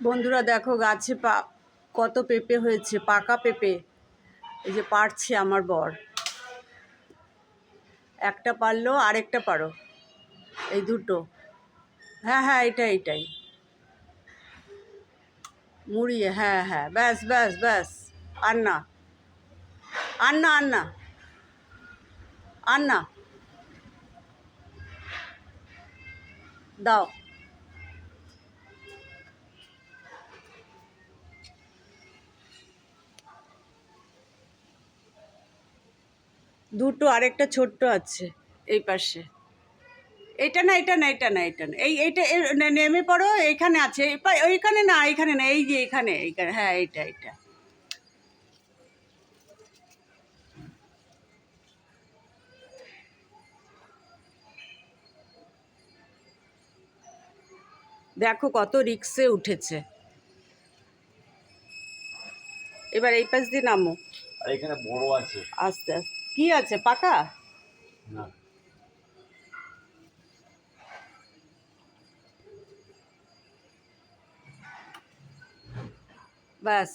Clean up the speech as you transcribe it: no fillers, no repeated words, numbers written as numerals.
বন্ধুরা দেখো গাছে কত পেঁপে হয়েছে, পাকা পেঁপে। এই যে পারছে আমার বর, একটা পারলো, আরেকটা পারো, এই দুটো। হ্যাঁ হ্যাঁ, এটাই মুড়িয়ে, হ্যাঁ হ্যাঁ, ব্যাস ব্যাস ব্যাস। আর না আর না আর না আর না, দাও। দুটো, আরেকটা ছোট্ট আছে এই পাশে। এটা না এটা না এটা না এটা না, এইটা নেমে পড়ো, এইখানে আছে। ওইখানে না, এইখানে না, এই যে এইখানে এইখানে, হ্যাঁ এইটা। দেখো কত রিক্সে উঠেছে। এবার এই পাশ দিয়ে নামো। আর এখানে বড় আছে। আস্তে আস্তে। কি আছে, পাকা? না, ব্যাস।